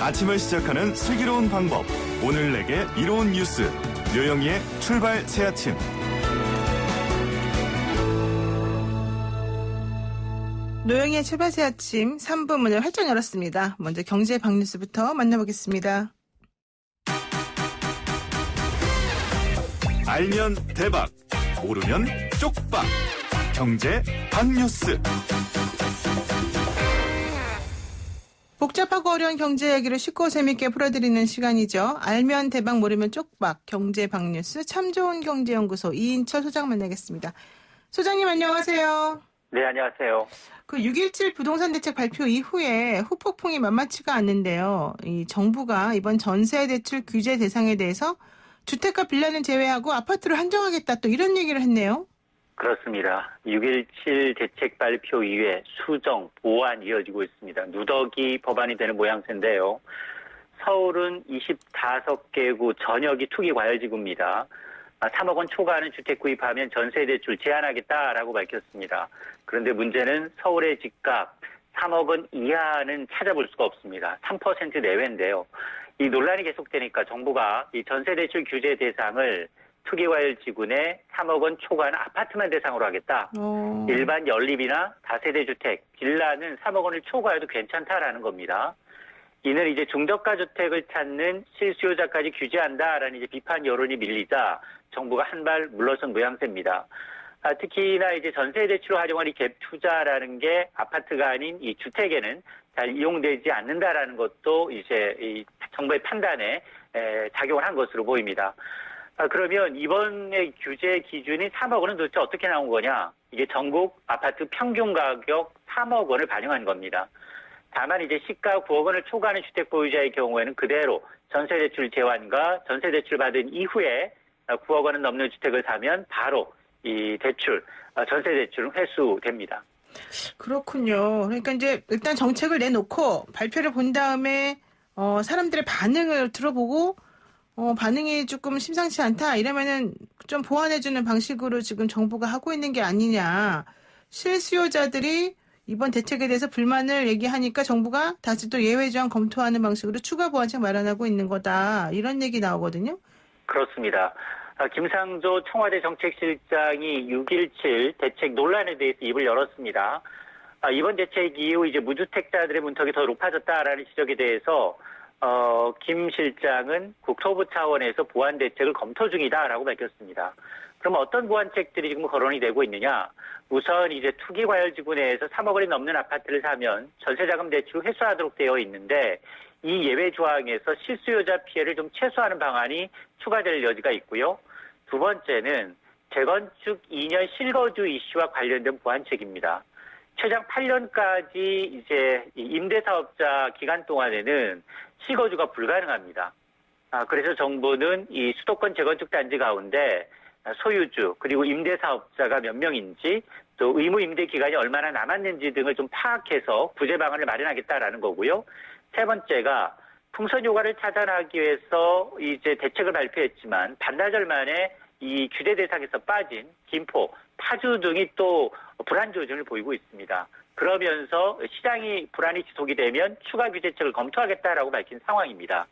아침을 시작하는 슬기로운 방법. 오늘 내게 이로운 뉴스. 류영희의 출발 새아침. 노영희의 출발 새아침 3부 문을 활짝 열었습니다. 먼저 경제 박뉴스부터 만나보겠습니다. 알면 대박, 모르면 쪽박. 경제 박뉴스. 복잡하고 어려운 경제 이야기를 쉽고 재밌게 풀어드리는 시간이죠. 알면 대박, 모르면 쪽박. 경제 박뉴스 참 좋은 경제연구소 이인철 소장 만나겠습니다. 소장님 안녕하세요. 네, 안녕하세요. 그 6.17 부동산 대책 발표 이후에 후폭풍이 만만치가 않는데요. 이 정부가 이번 전세 대출 규제 대상에 대해서 주택과 빌라는 제외하고 아파트를 한정하겠다 또 이런 얘기를 했네요. 그렇습니다. 6.17 대책 발표 이후에 수정, 보완 이어지고 있습니다. 누더기 법안이 되는 모양새인데요. 서울은 25개구 전역이 투기 과열지구입니다. 3억 원 초과하는 주택 구입하면 전세 대출 제한하겠다라고 밝혔습니다. 그런데 문제는 서울의 집값 3억 원 이하는 찾아볼 수가 없습니다. 3% 내외인데요. 이 논란이 계속되니까 정부가 이 전세 대출 규제 대상을 투기과열지구 내 3억 원 초과하는 아파트만 대상으로 하겠다. 일반 연립이나 다세대 주택, 빌라는 3억 원을 초과해도 괜찮다라는 겁니다. 이는 이제 중저가 주택을 찾는 실수요자까지 규제한다라는 이제 비판 여론이 밀리자 정부가 한 발 물러선 모양새입니다. 특히나 이제 전세 대출을 활용한 이 갭 투자라는 게 아파트가 아닌 이 주택에는 잘 이용되지 않는다라는 것도 이제 이 정부의 판단에 작용을 한 것으로 보입니다. 그러면 이번에 규제 기준이 3억 원은 도대체 어떻게 나온 거냐? 이게 전국 아파트 평균 가격 3억 원을 반영한 겁니다. 다만 이제 시가 9억 원을 초과하는 주택 보유자의 경우에는 그대로 전세 대출 제한과 전세 대출 받은 이후에 9억 원은 넘는 주택을 사면 바로 이 대출, 전세 대출은 회수됩니다. 그렇군요. 그러니까 이제 일단 정책을 내놓고 발표를 본 다음에 사람들의 반응을 들어보고 반응이 조금 심상치 않다 이러면은 좀 보완해주는 방식으로 지금 정부가 하고 있는 게 아니냐. 실수요자들이 이번 대책에 대해서 불만을 얘기하니까 정부가 다시 또 예외 조항 검토하는 방식으로 추가 보완책 마련하고 있는 거다. 이런 얘기 나오거든요. 그렇습니다. 김상조 청와대 정책실장이 6.17 대책 논란에 대해서 입을 열었습니다. 이번 대책 이후 이제 무주택자들의 문턱이 더 높아졌다라는 지적에 대해서 김 실장은 국토부 차원에서 보완 대책을 검토 중이다라고 밝혔습니다. 그럼 어떤 보완책들이 지금 거론이 되고 있느냐? 우선 이제 투기 과열지구 내에서 3억 원이 넘는 아파트를 사면 전세자금 대출을 회수하도록 되어 있는데 이 예외 조항에서 실수요자 피해를 좀 최소화하는 방안이 추가될 여지가 있고요. 두 번째는 재건축 2년 실거주 이슈와 관련된 보완책입니다. 최장 8년까지 이제 임대사업자 기간 동안에는 실거주가 불가능합니다. 그래서 정부는 이 수도권 재건축 단지 가운데 소유주 그리고 임대사업자가 몇 명인지 또 의무 임대 기간이 얼마나 남았는지 등을 좀 파악해서 구제 방안을 마련하겠다라는 거고요. 세 번째가 풍선 효과를 차단하기 위해서 이제 대책을 발표했지만 반나절 만에 이 규제 대상에서 빠진 김포, 파주 등이 또 불안 조짐을 보이고 있습니다. 그러면서 시장이 불안이 지속이 되면 추가 규제책을 검토하겠다라고 밝힌 상황입니다.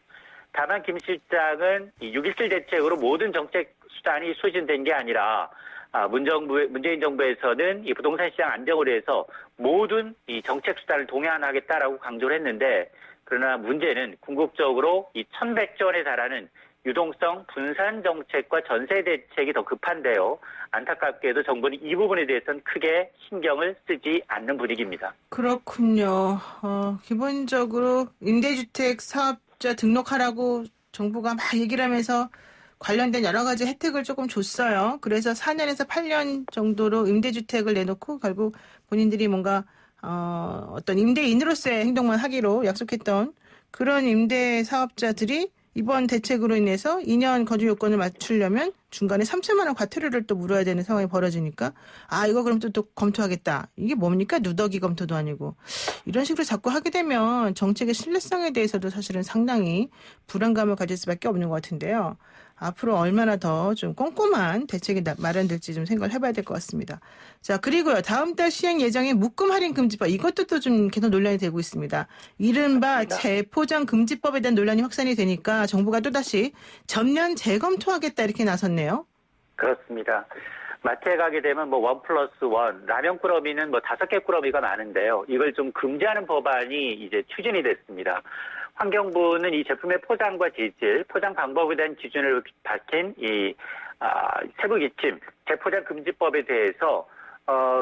다만 김 실장은 이 6.17 대책으로 모든 정책 수단이 소진된 게 아니라 문재인 정부에서는 이 부동산 시장 안정을 위해서 모든 이 정책 수단을 동향하겠다라고 강조를 했는데 그러나 문제는 궁극적으로 이 1,100조 원에 달하는 유동성 분산 정책과 전세 대책이 더 급한데요. 안타깝게도 정부는 이 부분에 대해서는 크게 신경을 쓰지 않는 분위기입니다. 그렇군요. 기본적으로 임대주택 사업자 등록하라고 정부가 막 얘기를 하면서 관련된 여러 가지 혜택을 조금 줬어요. 그래서 4년에서 8년 정도로 임대주택을 내놓고 결국 본인들이 뭔가 어떤 임대인으로서의 행동만 하기로 약속했던 그런 임대 사업자들이 이번 대책으로 인해서 2년 거주 요건을 맞추려면 중간에 3천만 원 과태료를 또 물어야 되는 상황이 벌어지니까 이거 그럼 또 검토하겠다. 이게 뭡니까? 누더기 검토도 아니고. 이런 식으로 자꾸 하게 되면 정책의 신뢰성에 대해서도 사실은 상당히 불안감을 가질 수밖에 없는 것 같은데요. 앞으로 얼마나 더 좀 꼼꼼한 대책이 마련될지 좀 생각을 해봐야 될 것 같습니다. 자, 그리고요. 다음 달 시행 예정인 묶음 할인 금지법 이것도 또 좀 계속 논란이 되고 있습니다. 이른바 맞습니다. 재포장 금지법에 대한 논란이 확산이 되니까 정부가 또다시 전면 재검토하겠다 이렇게 나섰네요. 그렇습니다. 마트에 가게 되면 뭐 1+1, 라면 꾸러미는 뭐 5개 꾸러미가 많은데요. 이걸 좀 금지하는 법안이 이제 추진이 됐습니다. 환경부는 이 제품의 포장과 재질, 포장 방법에 대한 기준을 밝힌 이 세부 기침 재포장 금지법에 대해서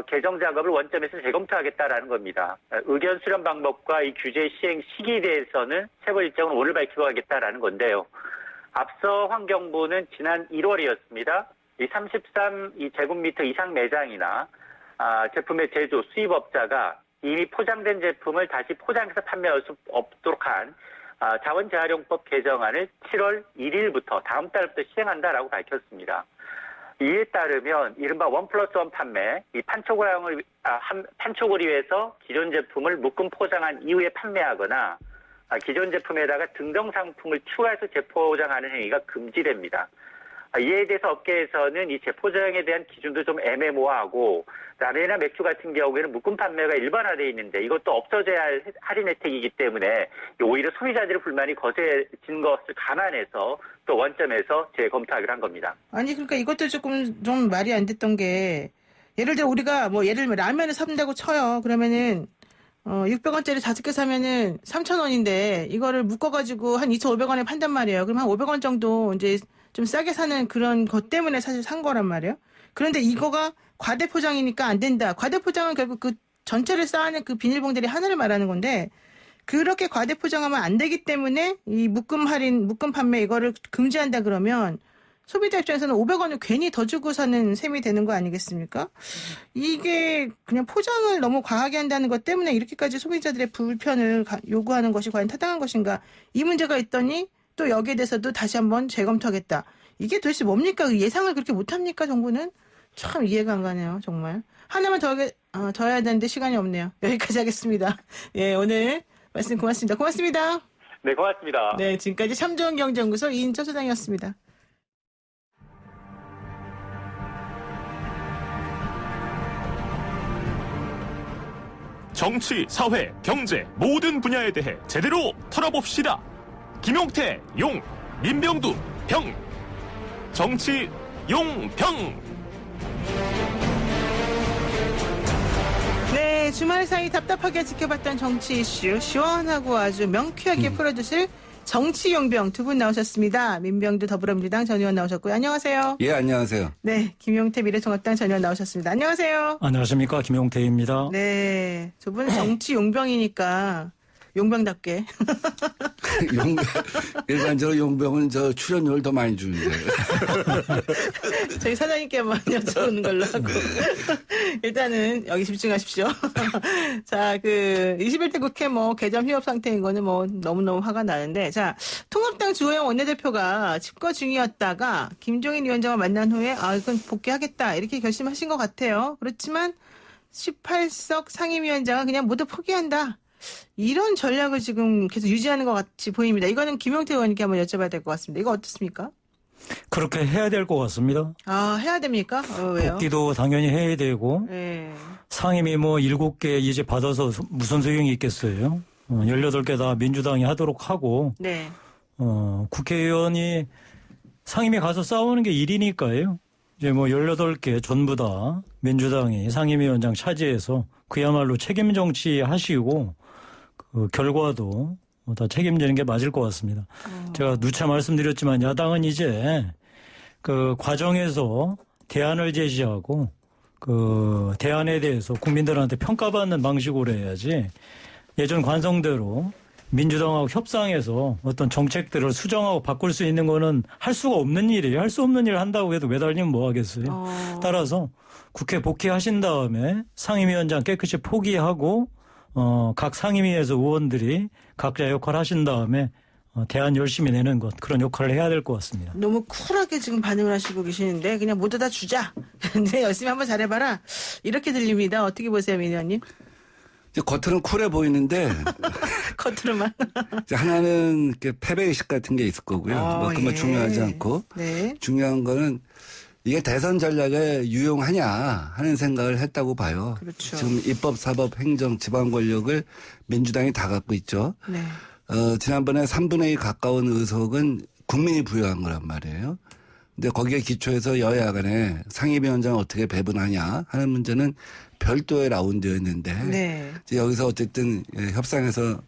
개정 작업을 원점에서 재검토하겠다라는 겁니다. 의견 수렴 방법과 이 규제 시행 시기에 대해서는 세부 일정은 오늘 밝히고 하겠다라는 건데요. 앞서 환경부는 지난 1월이었습니다. 이 33 제곱미터 이상 매장이나 제품의 제조, 수입업자가 이미 포장된 제품을 다시 포장해서 판매할 수 없도록 한 자원재활용법 개정안을 7월 1일부터 다음 달부터 시행한다라고 밝혔습니다. 이에 따르면 이른바 1+1 판매, 이 판촉을 위해서 기존 제품을 묶음 포장한 이후에 판매하거나 기존 제품에다가 증정 상품을 추가해서 재포장하는 행위가 금지됩니다. 이에 대해서 업계에서는 이 재포장에 대한 기준도 좀 애매모호하고 라면이나 맥주 같은 경우에는 묶음 판매가 일반화되어 있는데 이것도 없어져야 할 할인 혜택이기 때문에 오히려 소비자들의 불만이 거세진 것을 감안해서 또 원점에서 재검토하기로 한 겁니다. 아니 그러니까 이것도 좀 말이 안 됐던 게 예를 들어 우리가 뭐 예를 들면 라면을 산다고 쳐요. 그러면은 600원짜리 5개 사면은 3,000원인데 이거를 묶어가지고 한 2,500원에 판단 말이에요. 그럼 한 500원 정도 이제 좀 싸게 사는 그런 것 때문에 사실 산 거란 말이에요. 그런데 이거가 과대 포장이니까 안 된다. 과대 포장은 결국 그 전체를 쌓아낸 그 비닐봉다리 하나를 말하는 건데 그렇게 과대 포장하면 안 되기 때문에 이 묶음 할인, 묶음 판매 이거를 금지한다 그러면 소비자 입장에서는 500원을 괜히 더 주고 사는 셈이 되는 거 아니겠습니까? 이게 그냥 포장을 너무 과하게 한다는 것 때문에 이렇게까지 소비자들의 불편을 요구하는 것이 과연 타당한 것인가? 이 문제가 있더니 또 여기에 대해서도 다시 한번 재검토하겠다. 이게 도대체 뭡니까? 예상을 그렇게 못합니까? 정부는? 참 이해가 안 가네요. 정말. 하나만 더 해야 되는데 시간이 없네요. 여기까지 하겠습니다. 예, 오늘 말씀 고맙습니다. 고맙습니다. 네, 고맙습니다. 네, 지금까지 참 좋은 경제연구소 이인철 소장이었습니다. 정치, 사회, 경제 모든 분야에 대해 제대로 털어봅시다. 김용태, 용, 민병두, 병. 정치, 용, 병. 네, 주말 사이 답답하게 지켜봤던 정치 이슈 시원하고 아주 명쾌하게 풀어주실 정치용병 두 분 나오셨습니다. 민병두 더불어민주당 전 의원 나오셨고요. 안녕하세요. 예, 안녕하세요. 네, 김용태 미래통합당 전 의원 나오셨습니다. 안녕하세요. 안녕하십니까, 김용태입니다. 네, 두 분 정치용병이니까 용병답게. 일반적으로 용병은 출연료를 더 많이 주는데. 저희 사장님께만 여쭤보는 걸로 하고. 일단은 여기 집중하십시오. 자, 21대 국회 개점 휴업 상태인 거는 너무너무 화가 나는데. 자, 통합당 주호영 원내대표가 집거 중이었다가 김종인 위원장을 만난 후에 이건 복귀하겠다. 이렇게 결심하신 것 같아요. 그렇지만 18석 상임위원장은 그냥 모두 포기한다. 이런 전략을 지금 계속 유지하는 것 같이 보입니다. 이거는 김용태 의원님께 한번 여쭤봐야 될 것 같습니다. 이거 어떻습니까? 그렇게 해야 될 것 같습니다. 해야 됩니까? 왜요? 복귀도 당연히 해야 되고 네. 상임위 7개 이제 받아서 무슨 소용이 있겠어요. 18개 다 민주당이 하도록 하고 네. 국회의원이 상임위 가서 싸우는 게 일이니까요. 이제 18개 전부 다 민주당이 상임위원장 차지해서 그야말로 책임 정치 하시고 그 결과도 다 책임지는 게 맞을 것 같습니다. 제가 누차 말씀드렸지만 야당은 이제 그 과정에서 대안을 제시하고 그 대안에 대해서 국민들한테 평가받는 방식으로 해야지 예전 관성대로 민주당하고 협상해서 어떤 정책들을 수정하고 바꿀 수 있는 거는 할 수가 없는 일이에요. 할 수 없는 일을 한다고 해도 매달리면 뭐 하겠어요. 따라서 국회 복귀하신 다음에 상임위원장 깨끗이 포기하고 각 상임위에서 의원들이 각자 역할 하신 다음에 대안 열심히 내는 것 그런 역할을 해야 될 것 같습니다. 너무 쿨하게 지금 반응을 하시고 계시는데 그냥 모두 다 주자. 근데 열심히 한번 잘해봐라. 이렇게 들립니다. 어떻게 보세요, 민 의원님? 겉으로는 쿨해 보이는데 겉으로만. 이제 하나는 이렇게 패배의식 같은 게 있을 거고요. 뭐 그건 예. 중요하지 않고 네. 중요한 거는 이게 대선 전략에 유용하냐 하는 생각을 했다고 봐요. 그렇죠. 지금 입법, 사법, 행정, 지방 권력을 민주당이 다 갖고 있죠. 네. 지난번에 3분의 2 가까운 의석은 국민이 부여한 거란 말이에요. 근데 거기에 기초해서 여야 간에 상임위원장을 어떻게 배분하냐 하는 문제는 별도의 라운드였는데 네. 이제 여기서 어쨌든 협상에서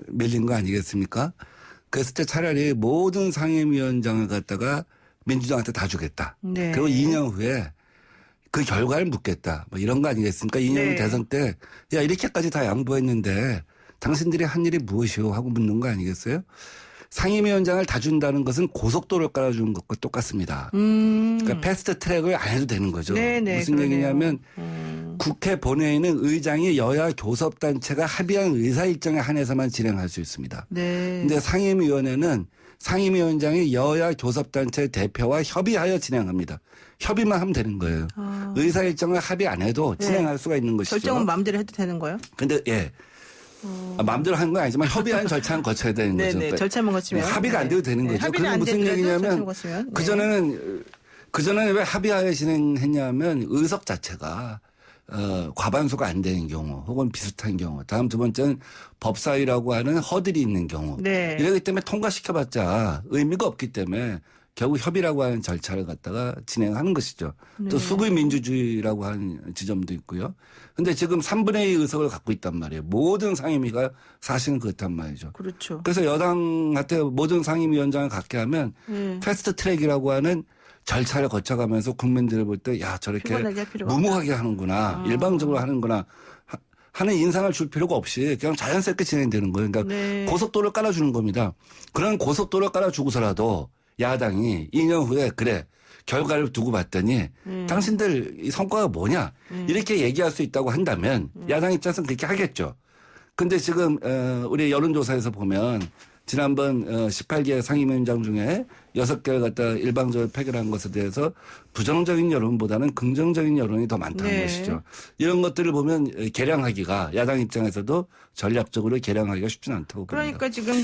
밀린 거 아니겠습니까? 그랬을 때 차라리 모든 상임위원장을 갖다가 민주당한테 다 주겠다. 네. 그리고 2년 후에 그 결과를 묻겠다. 뭐 이런 거 아니겠습니까? 2년 네. 후 대선 때 야 이렇게까지 다 양보했는데 당신들이 한 일이 무엇이오 하고 묻는 거 아니겠어요? 상임위원장을 다 준다는 것은 고속도로를 깔아주는 것과 똑같습니다. 그러니까 패스트 트랙을 안 해도 되는 거죠. 네네, 무슨 그러네요. 얘기냐면 국회 본회의는 의장이 여야 교섭단체가 합의한 의사일정에 한해서만 진행할 수 있습니다. 네. 근데 상임위원회는 상임위원장이 여야 교섭단체 대표와 협의하여 진행합니다. 협의만 하면 되는 거예요. 의사일정을 합의 안 해도 진행할 수가 있는 것이죠. 결정은 마음대로 해도 되는 거예요? 근데 예. 마음대로 하는 건 아니지만 협의하는 절차는 거쳐야 되는 거죠. 네네. 절차만 거치면. 합의가 안 돼도 되는 네, 거죠. 합의는 그게 안 무슨 되더라도 얘기냐면 절차만 거치면. 네. 그전에는 왜 합의하에 진행했냐면 의석 자체가 과반수가 안 되는 경우 혹은 비슷한 경우 다음 두 번째는 법사위라고 하는 허들이 있는 경우 네. 이러기 때문에 통과시켜봤자 의미가 없기 때문에 결국 협의라고 하는 절차를 갖다가 진행하는 것이죠. 또 수구의 민주주의라고 하는 지점도 있고요. 근데 지금 3분의 2 의석을 갖고 있단 말이에요. 모든 상임위가 사실은 그렇단 말이죠. 그렇죠. 그래서 여당한테 모든 상임위원장을 갖게 하면 패스트 트랙이라고 하는 절차를 거쳐가면서 국민들을 볼 때 야 저렇게 피곤하게 할 필요가 무모하게 하는구나 일방적으로 하는구나 하는 인상을 줄 필요가 없이 그냥 자연스럽게 진행되는 거예요. 그러니까 네. 고속도로를 깔아주는 겁니다. 그런 고속도로를 깔아주고서라도 야당이 2년 후에 그래 결과를 두고 봤더니 당신들 이 성과가 뭐냐 이렇게 얘기할 수 있다고 한다면 야당 입장에서는 그렇게 하겠죠. 근데 지금 우리 여론조사에서 보면 지난번 18개 상임위원장 중에 6개를 갖다 일방적으로 폐결한 것에 대해서 부정적인 여론보다는 긍정적인 여론이 더 많다는 네. 것이죠. 이런 것들을 보면 개량하기가 야당 입장에서도 전략적으로 개량하기가 쉽지는 않다고 봅니다. 그러니까 지금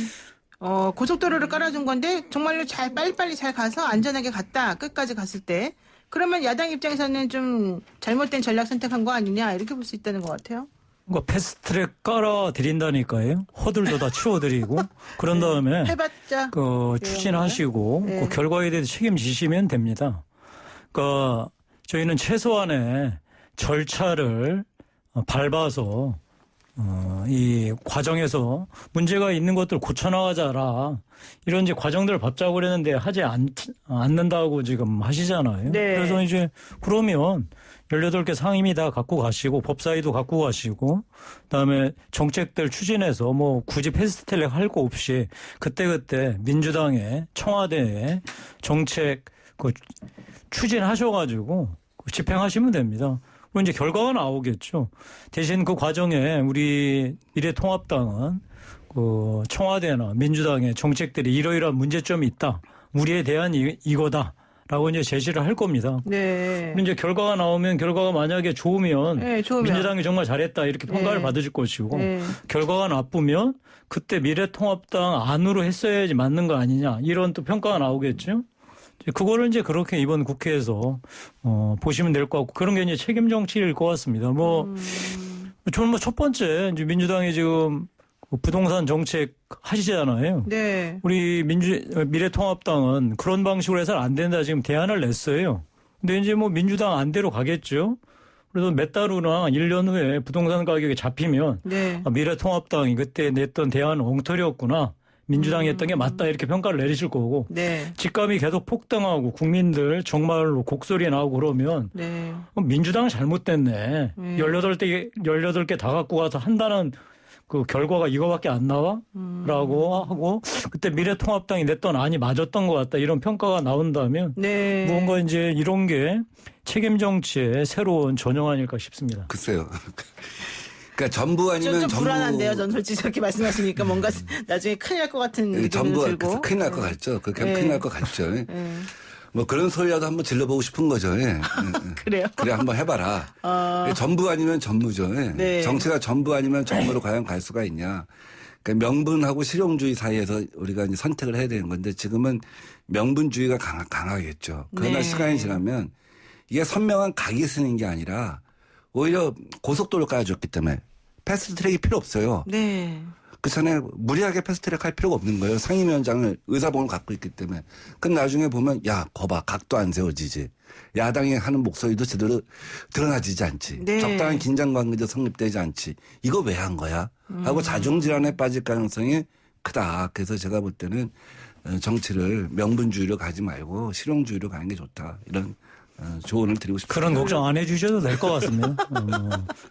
고속도로를 깔아준 건데 정말로 잘 빨리빨리 잘 가서 안전하게 갔다 끝까지 갔을 때 그러면 야당 입장에서는 좀 잘못된 전략 선택한 거 아니냐 이렇게 볼 수 있다는 것 같아요. 그러니까 패스트트랙 깔아드린다니까요. 허들도 다 치워드리고 그런 다음에 해봤자 추진하시고 네. 그 결과에 대해서 책임지시면 됩니다. 그러니까 저희는 최소한의 절차를 밟아서 이 과정에서 문제가 있는 것들 고쳐나가자라 이런 이제 과정들을 밟자고 그랬는데 하지 않는다고 지금 하시잖아요. 네. 그래서 이제 그러면 18개 상임위 다 갖고 가시고 법사위도 갖고 가시고 그다음에 정책들 추진해서 뭐 굳이 패스트트랙 할 거 없이 그때그때 민주당의 청와대에 정책 추진하셔가지고 집행하시면 됩니다. 그럼 이제 결과가 나오겠죠. 대신 그 과정에 우리 미래통합당은 그 청와대나 민주당의 정책들이 이러이러한 문제점이 있다. 우리에 대한 이거다라고 이제 제시를 할 겁니다. 네. 그럼 이제 결과가 나오면 결과가 만약에 좋으면, 네, 좋으면. 민주당이 정말 잘했다 이렇게 평가를 네. 받으실 것이고 네. 결과가 나쁘면 그때 미래통합당 안으로 했어야지 맞는 거 아니냐 이런 또 평가가 나오겠죠. 그거를 이제 그렇게 이번 국회에서 보시면 될 것 같고 그런 게 이제 책임 정치일 것 같습니다. 저는 뭐 첫 번째 이제 민주당이 지금 부동산 정책 하시잖아요. 네. 우리 미래통합당은 그런 방식으로 해서는 안 된다 지금 대안을 냈어요. 근데 이제 뭐 민주당 안대로 가겠죠. 그래서 몇 달 후나 1년 후에 부동산 가격이 잡히면 네. 미래통합당이 그때 냈던 대안은 엉터리였구나. 민주당이 했던 게 맞다 이렇게 평가를 내리실 거고 네. 집값이 계속 폭등하고 국민들 정말로 곡소리 나오고 그러면 네. 민주당 잘못됐네. 18개 다 갖고 가서 한다는 그 결과가 이거밖에 안 나와? 라고 하고 그때 미래통합당이 냈던 안이 맞았던 것 같다. 이런 평가가 나온다면 네. 뭔가 이제 이런 게 책임 정치의 새로운 전형 아닐까 싶습니다. 글쎄요. 그러니까 전부 아니면 좀 전부 불안한데요. 전 솔직히 저렇게 말씀하시니까 뭔가 나중에 큰일 날 것 같은 느낌이 전부 들고. 큰일 날 것 같죠. 그렇게 하면 네. 큰일 날 것 같죠. 네. 뭐 그런 소리라도 한번 질러보고 싶은 거죠. 예. 그래요? 그래 한번 해봐라. 전부 아니면 전무죠. 예. 네. 정치가 전부 아니면 전무로 과연 갈 수가 있냐. 그러니까 명분하고 실용주의 사이에서 우리가 이제 선택을 해야 되는 건데 지금은 명분주의가 강하겠죠. 그러나 네. 시간이 지나면 이게 선명한 각이 쓰는 게 아니라 오히려 고속도로 깔아줬기 때문에 패스트트랙이 필요 없어요. 네. 그 전에 무리하게 패스트트랙 할 필요가 없는 거예요. 상임위원장을 의사봉을 갖고 있기 때문에. 그럼 나중에 보면 야 거봐 각도 안 세워지지. 야당이 하는 목소리도 제대로 드러나지지 않지. 네. 적당한 긴장관계도 성립되지 않지. 이거 왜 한 거야? 하고 자중질환에 빠질 가능성이 크다. 그래서 제가 볼 때는 정치를 명분주의로 가지 말고 실용주의로 가는 게 좋다. 이런 조언을 드리고 싶습니다. 그런 걱정 안 해주셔도 될 것 같습니다.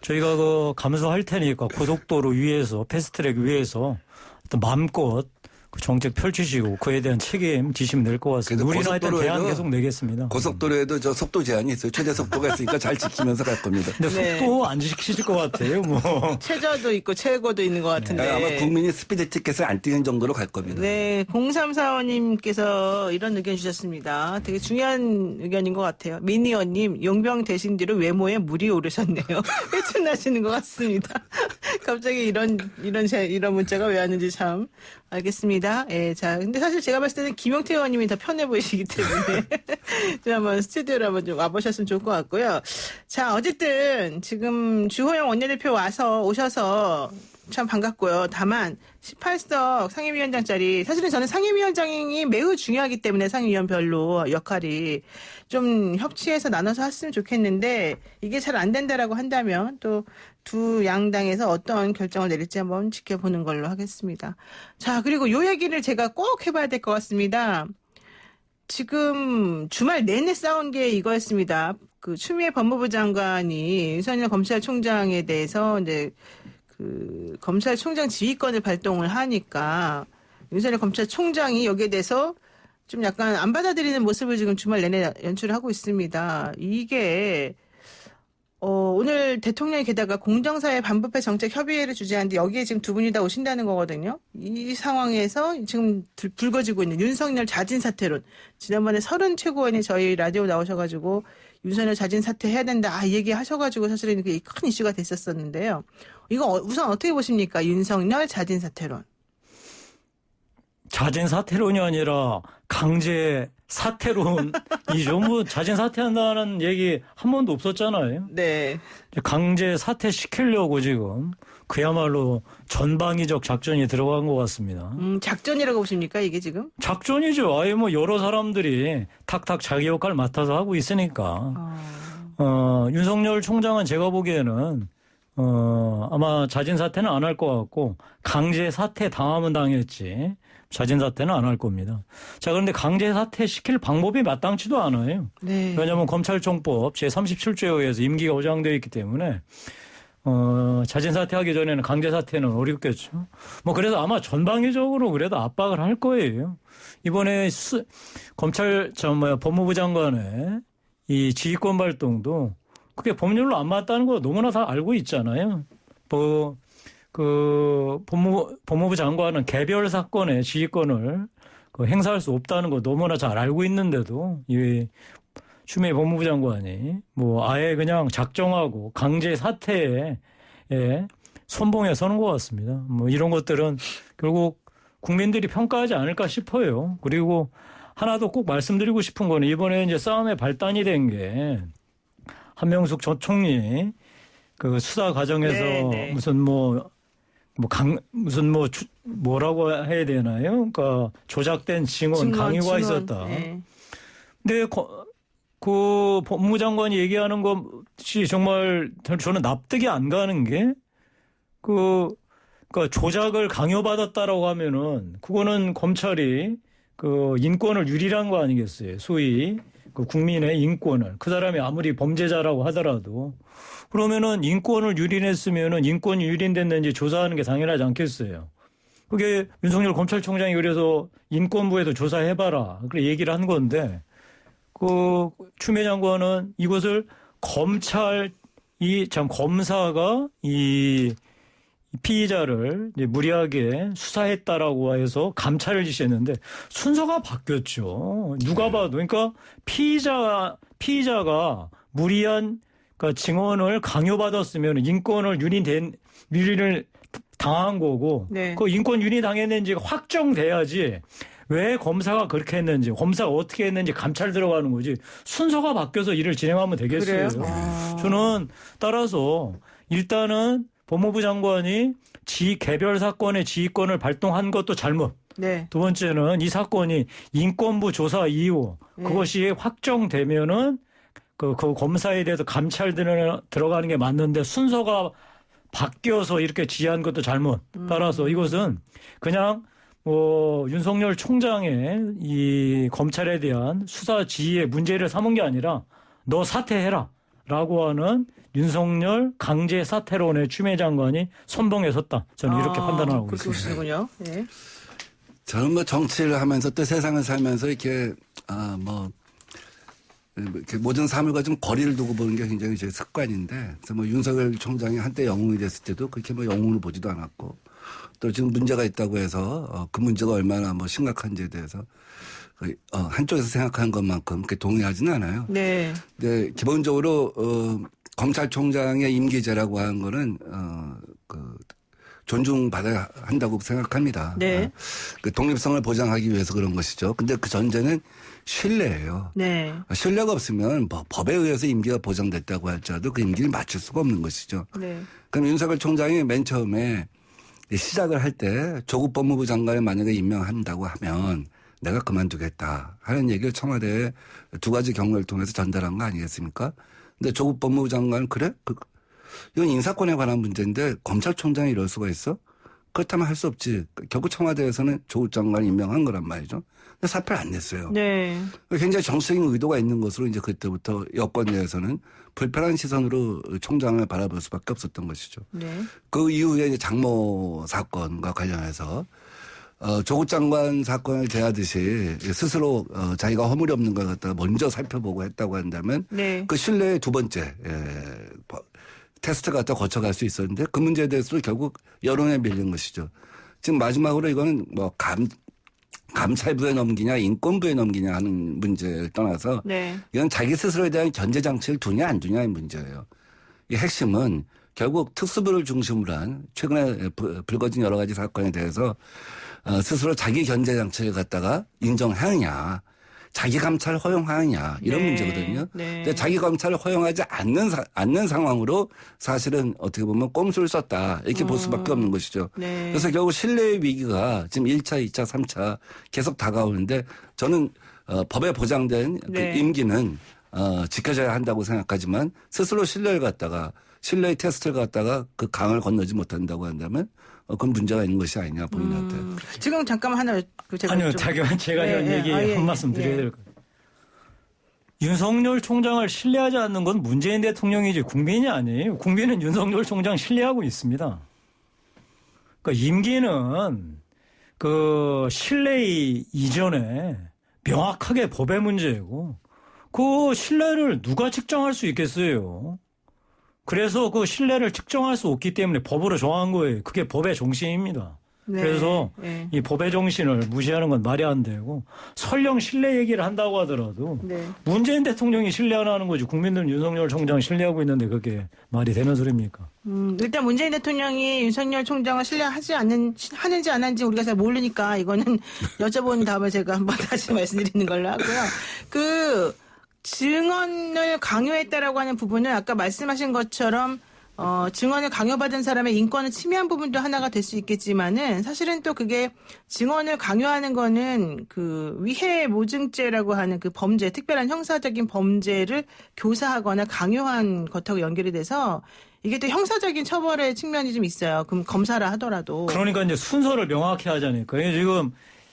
저희가 그 감수할 테니까 고속도로 위에서 패스트트랙 위에서 어떤 마음껏 그 정책 펼치시고 그에 대한 책임 지시면 될 것 같습니다. 우리는 하여튼 대안 계속 내겠습니다. 고속도로에도 저 속도 제한이 있어요. 최대 속도가 있으니까 잘 지키면서 갈 겁니다. 근데 네. 속도 안 지키실 것 같아요. 뭐. 최저도 있고 최고도 있는 것 같은데. 아마 국민이 스피드 티켓을 안 뛰는 정도로 갈 겁니다. 네, 0345님께서 이런 의견 주셨습니다. 되게 중요한 의견인 것 같아요. 미니언님, 용병 대신 뒤로 외모에 물이 오르셨네요. 회춘하시는 것 같습니다. 갑자기 이런 문자가 왜 왔는지 참 알겠습니다. 예, 자, 근데 사실 제가 봤을 때는 김용태 의원님이 더 편해 보이시기 때문에 좀 한번 스튜디오로 한번 좀 와보셨으면 좋을 것 같고요. 자, 어쨌든 지금 주호영 원내대표 오셔서 참 반갑고요. 다만 18석 상임위원장 자리 사실은 저는 상임위원장이 매우 중요하기 때문에 상임위원별로 역할이 좀 협치해서 나눠서 했으면 좋겠는데 이게 잘 안 된다라고 한다면 또 두 양당에서 어떤 결정을 내릴지 한번 지켜보는 걸로 하겠습니다. 자, 그리고 요 얘기를 제가 꼭 해봐야 될 것 같습니다. 지금 주말 내내 싸운 게 이거였습니다. 그 추미애 법무부 장관이 윤석열 검찰총장에 대해서 이제 그 검찰총장 지휘권을 발동을 하니까 윤석열 검찰총장이 여기에 대해서 좀 약간 안 받아들이는 모습을 지금 주말 내내 연출을 하고 있습니다. 이게 오늘 대통령이 게다가 공정사회 반부패 정책 협의회를 주재하는데 여기에 지금 두 분이 다 오신다는 거거든요. 이 상황에서 지금 불거지고 있는 윤석열 자진 사퇴론. 지난번에 서른 최고위원이 저희 라디오 나오셔가지고 윤석열 자진 사퇴해야 된다 이 얘기 하셔가지고 사실은 그게 큰 이슈가 됐었었는데요. 이거 우선 어떻게 보십니까? 윤석열 자진 사퇴론. 자진 사퇴론이 아니라 강제 사퇴론이죠. 뭐 자진 사퇴한다는 얘기 한 번도 없었잖아요. 네. 강제 사퇴시키려고 지금 그야말로 전방위적 작전이 들어간 것 같습니다. 작전이라고 보십니까 이게 지금? 작전이죠. 아예 뭐 여러 사람들이 탁탁 자기 역할 맡아서 하고 있으니까. 윤석열 총장은 제가 보기에는 아마 자진 사퇴는 안 할 것 같고 강제 사퇴 당하면 당했지. 자진 사퇴는 안 할 겁니다. 자, 그런데 강제 사퇴 시킬 방법이 마땅치도 않아요. 네. 왜냐하면 검찰청법 제37조에 의해서 임기가 보장되어 있기 때문에 자진 사퇴하기 전에는 강제 사퇴는 어렵겠죠. 뭐 그래서 아마 전방위적으로 그래도 압박을 할 거예요. 이번에 법무부 장관의 이 지휘권 발동도 그게 법률로 안 맞다는 거 너무나 다 알고 있잖아요. 법무부 장관은 개별 사건의 지휘권을 행사할 수 없다는 거 너무나 잘 알고 있는데도 이 추미애 법무부 장관이 뭐 아예 그냥 작정하고 강제 사퇴에 선봉에 서는 것 같습니다. 뭐 이런 것들은 결국 국민들이 평가하지 않을까 싶어요. 그리고 하나 더 꼭 말씀드리고 싶은 거는 이번에 이제 싸움의 발단이 된 게 한명숙 전 총리 그 수사 과정에서 네. 뭐라고 해야 되나요? 그러니까 조작된 증언 강요가 있었다. 네. 근데 그 법무부 장관이 얘기하는 것이 정말 저는 납득이 안 가는 게 그러니까 조작을 강요받았다라고 하면은 그거는 검찰이 그 인권을 유린한 거 아니겠어요? 소위 그 국민의 인권을 그 사람이 아무리 범죄자라고 하더라도 그러면은 인권을 유린했으면은 인권이 유린됐는지 조사하는 게 당연하지 않겠어요? 그게 윤석열 검찰총장이 그래서 인권부에도 조사해봐라 그렇게 얘기를 한 건데 그 추미애 장관은 이것을 검사가 이 피의자를 이제 무리하게 수사했다라고 해서 감찰을 지시했는데 순서가 바뀌었죠. 누가 봐도 그러니까 피의자가 무리한 그러니까 증언을 강요받았으면 인권을 유린을 당한 거고 네. 그 인권 유린 당했는지가 확정돼야지. 왜 검사가 그렇게 했는지, 검사가 어떻게 했는지 감찰 들어가는 거지. 순서가 바뀌어서 일을 진행하면 되겠어요. 그래요? 저는 따라서 일단은 법무부 장관이 개별 사건의 지휘권을 발동한 것도 잘못. 네. 두 번째는 이 사건이 인권부 조사 이후 그것이 확정되면은 그 검사에 대해서 감찰 들어가는 게 맞는데 순서가 바뀌어서 이렇게 지휘한 것도 잘못. 따라서 이것은 그냥 윤석열 총장의 이 검찰에 대한 수사 지휘의 문제를 삼은 게 아니라 너 사퇴해라 라고 하는 윤석열 강제 사퇴론의 추미애 장관이 선봉에 섰다. 저는 이렇게 판단하고 그렇게 있습니다. 보시는군요. 네. 저는 뭐 정치를 하면서 또 세상을 살면서 이렇게 이렇게 모든 사물과 좀 거리를 두고 보는 게 굉장히 제 습관인데, 그래서 뭐 윤석열 총장이 한때 영웅이 됐을 때도 그렇게 뭐 영웅으로 보지도 않았고, 또 지금 문제가 있다고 해서 그 문제가 얼마나 뭐 심각한지에 대해서 한쪽에서 생각하는 것만큼 그렇게 동의하지는 않아요. 네. 근데 기본적으로 검찰총장의 임기제라고 하는 거는 존중받아야 한다고 생각합니다. 네. 그 독립성을 보장하기 위해서 그런 것이죠. 근데 그 전제는 신뢰예요. 네. 신뢰가 없으면 뭐 법에 의해서 임기가 보장됐다고 할지라도 그 임기를 맞출 수가 없는 것이죠. 네. 그럼 윤석열 총장이 맨 처음에 시작을 할 때 조국 법무부 장관을 만약에 임명한다고 하면 내가 그만두겠다 하는 얘기를 청와대에 두 가지 경로를 통해서 전달한 거 아니겠습니까? 근데 조국 법무부 장관은 그래? 이건 인사권에 관한 문제인데 검찰총장이 이럴 수가 있어? 그렇다면 할 수 없지. 결국 청와대에서는 조국 장관을 임명한 거란 말이죠. 근데 사표를 안 냈어요. 네. 굉장히 정치적인 의도가 있는 것으로 이제 그때부터 여권 내에서는 불편한 시선으로 총장을 바라볼 수밖에 없었던 것이죠. 네. 그 이후에 이제 장모 사건과 관련해서 조국 장관 사건을 대하듯이 스스로 자기가 허물이 없는 걸 갖다가 먼저 살펴보고 했다고 한다면 네. 그 신뢰의 두 번째 테스트 갖다 거쳐갈 수 있었는데 그 문제에 대해서도 결국 여론에 밀린 것이죠. 지금 마지막으로 이거는 뭐 감찰부에 넘기냐 인권부에 넘기냐 하는 문제를 떠나서 네. 이건 자기 스스로에 대한 견제 장치를 두냐 안 두냐의 문제예요. 이 핵심은 결국 특수부를 중심으로 한 최근에 불거진 여러 가지 사건에 대해서 스스로 자기 견제 장치를 갖다가 인정하느냐, 자기 감찰을 허용하느냐 이런 네. 문제거든요. 네. 근데 자기 감찰을 허용하지 않는 상황으로 사실은 어떻게 보면 꼼수를 썼다 이렇게 볼 수밖에 없는 것이죠. 네. 그래서 결국 신뢰의 위기가 지금 1차, 2차, 3차 계속 다가오는데 저는 법에 보장된 네. 그 임기는 지켜져야 한다고 생각하지만 스스로 신뢰의 테스트를 갖다가 그 강을 건너지 못한다고 한다면 그건 문제가 있는 것이 아니냐 본인한테. 지금 잠깐만 하나 제가 아니요, 좀- 제가 네, 이런 네. 얘기 예, 한 말씀 드려야 예. 될 것 같아요. 윤석열 총장을 신뢰하지 않는 건 문재인 대통령이지 국민이 아니에요. 국민은 윤석열 총장 신뢰하고 있습니다. 그러니까 임기는 그 신뢰 이전에 명확하게 법의 문제고 그 신뢰를 누가 측정할 수 있겠어요. 그래서 그 신뢰를 측정할 수 없기 때문에 법으로 정한 거예요. 그게 법의 정신입니다. 네. 그래서 네. 이 법의 정신을 무시하는 건 말이 안 되고 설령 신뢰 얘기를 한다고 하더라도 네. 문재인 대통령이 신뢰 안 하는 거지 국민들은 윤석열 총장 신뢰하고 있는데 그게 말이 되는 소리입니까? 일단 문재인 대통령이 윤석열 총장을 신뢰하지 하는지 안 하는지 우리가 잘 모르니까 이거는 여쭤본 다음에 제가 한번 다시 말씀드리는 걸로 하고요. 그 증언을 강요했다라고 하는 부분은 아까 말씀하신 것처럼 증언을 강요받은 사람의 인권을 침해한 부분도 하나가 될 수 있겠지만은 사실은 또 그게 증언을 강요하는 거는 그 위해 모증죄라고 하는 그 범죄, 특별한 형사적인 범죄를 교사하거나 강요한 것하고 연결이 돼서 이게 또 형사적인 처벌의 측면이 좀 있어요. 그럼 검사라 하더라도. 그러니까 이제 순서를 명확히 하자니까. 지금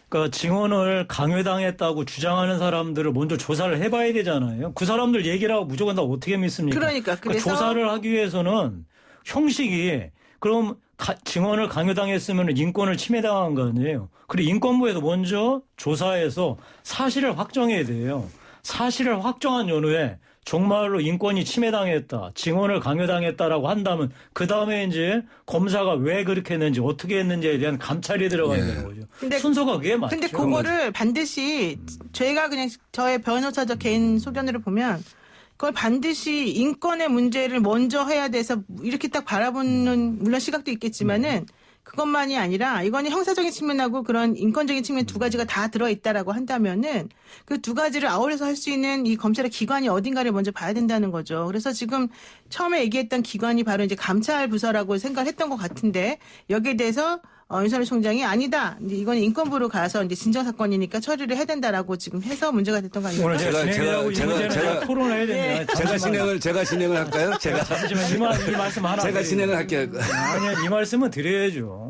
그러니까 증언을 강요당했다고 주장하는 사람들을 먼저 조사를 해봐야 되잖아요. 그 사람들 얘기를 하고 무조건 다 어떻게 믿습니까? 그러니까 그래서 조사를 하기 위해서는 형식이 그럼 증언을 강요당했으면 인권을 침해당한 거 아니에요. 그리고 인권부에서 먼저 조사해서 사실을 확정해야 돼요. 사실을 확정한 연후에 정말로 인권이 침해당했다, 증언을 강요당했다라고 한다면 그 다음에 이제 검사가 왜 그렇게 했는지 어떻게 했는지에 대한 감찰이 들어가야 되는 거죠. 순서가 그게 맞죠. 근데 그거를 반드시 저희가 그냥 저의 변호사적 개인 소견으로 보면 그걸 반드시 인권의 문제를 먼저 해야 돼서 이렇게 딱 바라보는 물론 시각도 있겠지만은 그것만이 아니라 이거는 형사적인 측면하고 그런 인권적인 측면 두 가지가 다 들어있다라고 한다면은 그 두 가지를 아울러서 할 수 있는 이 검찰의 기관이 어딘가를 먼저 봐야 된다는 거죠. 그래서 지금 처음에 얘기했던 기관이 바로 이제 감찰 부서라고 생각했던 것 같은데 여기에 대해서 윤석열 총장이 아니다. 이제 이건 인권부로 가서 이제 진정 사건이니까 처리를 해야 된다라고 지금 해서 문제가 됐던 거 아닙니까? 오늘 제가 토론을 해야 됩니다. 제가 진행을 할까요? 잠시만 이 말씀 하나. 제가 진행을 할게요. 아니요, 이 말씀은 드려야죠.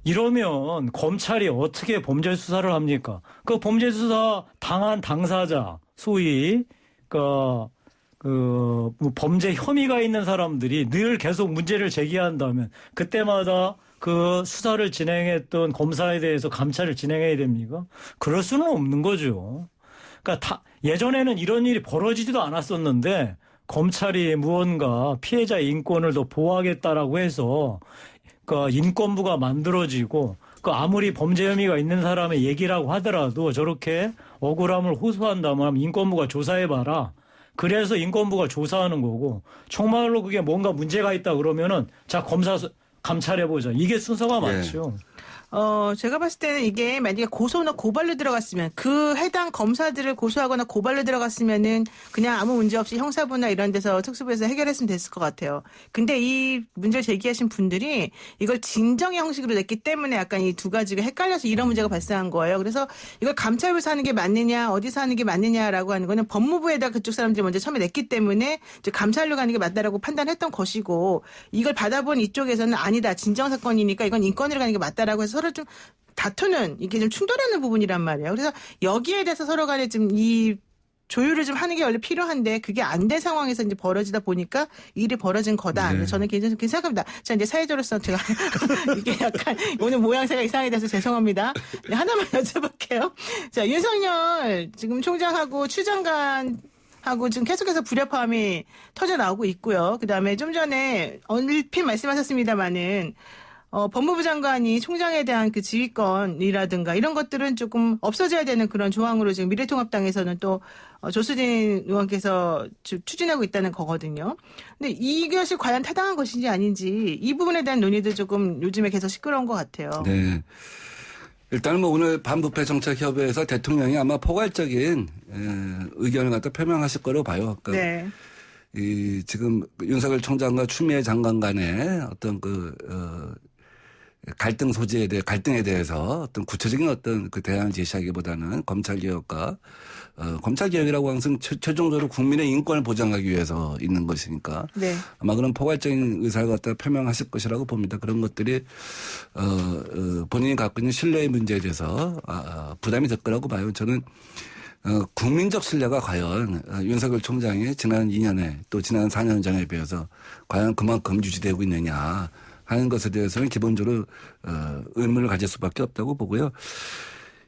이러면 검찰이 어떻게 범죄 수사를 합니까? 그 범죄 수사 당한 당사자, 소위 뭐 범죄 혐의가 있는 사람들이 늘 계속 문제를 제기한다면 그때마다 그 수사를 진행했던 검사에 대해서 감찰을 진행해야 됩니까? 그럴 수는 없는 거죠. 그러니까 예전에는 이런 일이 벌어지지도 않았었는데 검찰이 무언가 피해자의 인권을 더 보호하겠다라고 해서 그 인권부가 만들어지고 그 아무리 범죄 혐의가 있는 사람의 얘기라고 하더라도 저렇게 억울함을 호소한다면 인권부가 조사해봐라. 그래서 인권부가 조사하는 거고 정말로 그게 뭔가 문제가 있다 그러면은 자 검사 감찰해보자. 이게 순서가 맞죠. 제가 봤을 때는 이게 만약에 고소나 고발로 들어갔으면 그 해당 검사들을 고소하거나 고발로 들어갔으면은 그냥 아무 문제 없이 형사부나 이런 데서 특수부에서 해결했으면 됐을 것 같아요. 근데 이 문제를 제기하신 분들이 이걸 진정의 형식으로 냈기 때문에 약간 이 두 가지가 헷갈려서 이런 문제가 발생한 거예요. 그래서 이걸 감찰부에서 하는 게 맞느냐 어디서 하는 게 맞느냐라고 하는 거는 법무부에다 그쪽 사람들이 먼저 처음에 냈기 때문에 이제 감찰로 가는 게 맞다라고 판단했던 것이고 이걸 받아본 이쪽에서는 아니다. 진정사건이니까 이건 인권으로 가는 게 맞다라고 해서 서로 좀 다투는 이게 좀 충돌하는 부분이란 말이에요. 그래서 여기에 대해서 서로 간에 좀 이 조율을 좀 하는 게 원래 필요한데 그게 안 된 상황에서 이제 벌어지다 보니까 일이 벌어진 거다. 네. 저는 개인적으로 그렇게 생각합니다. 자, 이제 사회자로서 제가 이게 약간 오늘 모양새가 이상하게 돼서 죄송합니다. 네, 하나만 여쭤볼게요. 자, 윤석열 지금 총장하고 추 장관 하고 지금 계속해서 불협화음이 터져 나오고 있고요. 그다음에 좀 전에 얼핏 말씀하셨습니다마는 법무부 장관이 총장에 대한 그 지휘권이라든가 이런 것들은 조금 없어져야 되는 그런 조항으로 지금 미래통합당에서는 또 조수진 의원께서 추진하고 있다는 거거든요. 근데 이것이 과연 타당한 것인지 아닌지 이 부분에 대한 논의도 조금 요즘에 계속 시끄러운 것 같아요. 네. 일단 뭐 오늘 반부패 정책협의회에서 대통령이 아마 포괄적인 의견을 갖다 표명하실 거로 봐요. 그러니까 네. 지금 윤석열 총장과 추미애 장관 간의 어떤 갈등에 대해서 어떤 구체적인 어떤 그 대안을 제시하기보다는 검찰개혁과 검찰개혁이라고 하는 것은 최종적으로 국민의 인권을 보장하기 위해서 있는 것이니까 네. 아마 그런 포괄적인 의사를 갖다 표명하실 것이라고 봅니다. 그런 것들이 본인이 갖고 있는 신뢰의 문제에 대해서 부담이 될 거라고 봐요. 저는 국민적 신뢰가 과연 윤석열 총장이 지난 2년에 또 지난 4년 전에 비해서 과연 그만큼 유지되고 있느냐 하는 것에 대해서는 기본적으로 의문을 가질 수밖에 없다고 보고요.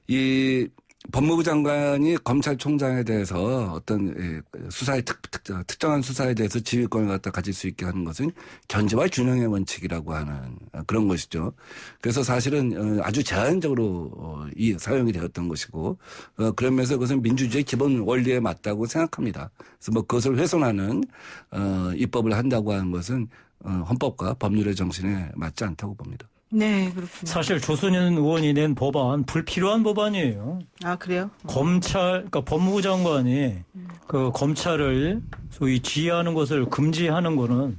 이 법무부 장관이 검찰총장에 대해서 어떤 수사의 특정한 수사에 대해서 지휘권을 갖다 가질 수 있게 하는 것은 견제와 균형의 원칙이라고 하는 그런 것이죠. 그래서 사실은 아주 제한적으로 이 사용이 되었던 것이고 그러면서 그것은 민주주의의 기본 원리에 맞다고 생각합니다. 그래서 뭐 그것을 훼손하는 입법을 한다고 하는 것은 헌법과 법률의 정신에 맞지 않다고 봅니다. 네, 그렇군요. 사실 조순인 의원이 낸 법안 불필요한 법안이에요. 아, 그래요? 그러니까 법무부 장관이 그 검찰을 소위 지휘하는 것을 금지하는 거는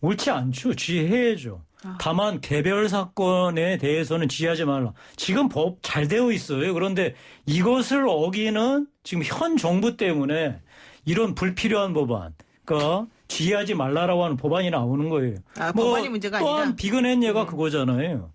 옳지 않죠. 지휘해야죠. 다만 개별 사건에 대해서는 지휘하지 말라. 지금 법 잘 되어 있어요. 그런데 이것을 어기는 지금 현 정부 때문에 이런 불필요한 법안, 그러니까 지휘하지 말라라고 하는 법안이 나오는 거예요. 법안이 문제가 아니라? 또한 비근한 예가 그거잖아요.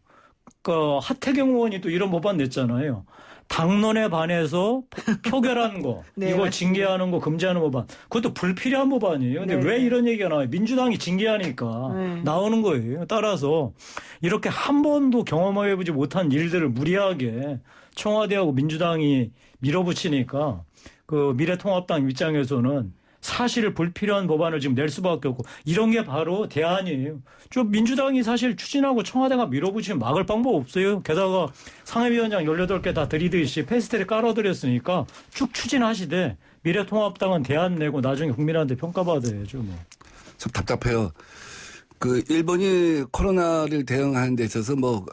하태경 의원이 또 이런 법안 냈잖아요. 당론에 반해서 표결하는 거, 네, 이거 맞습니다. 징계하는 거 금지하는 법안. 그것도 불필요한 법안이에요. 근데 네. 왜 이런 얘기가 나와요? 민주당이 징계하니까 네. 나오는 거예요. 따라서 이렇게 한 번도 경험해보지 못한 일들을 무리하게 청와대하고 민주당이 밀어붙이니까 그 미래통합당 입장에서는 사실 불필요한 법안을 지금 낼 수밖에 없고 이런 게 바로 대안이에요. 좀 민주당이 사실 추진하고 청와대가 밀어붙이면 막을 방법 없어요. 게다가 상임위원장 18개 다 들이듯이 패스트트랙 깔아드렸으니까 쭉 추진하시되 미래통합당은 대안 내고 나중에 국민한테 평가받아야죠. 뭐. 참 답답해요. 그 일본이 코로나를 대응하는 데 있어서 뭐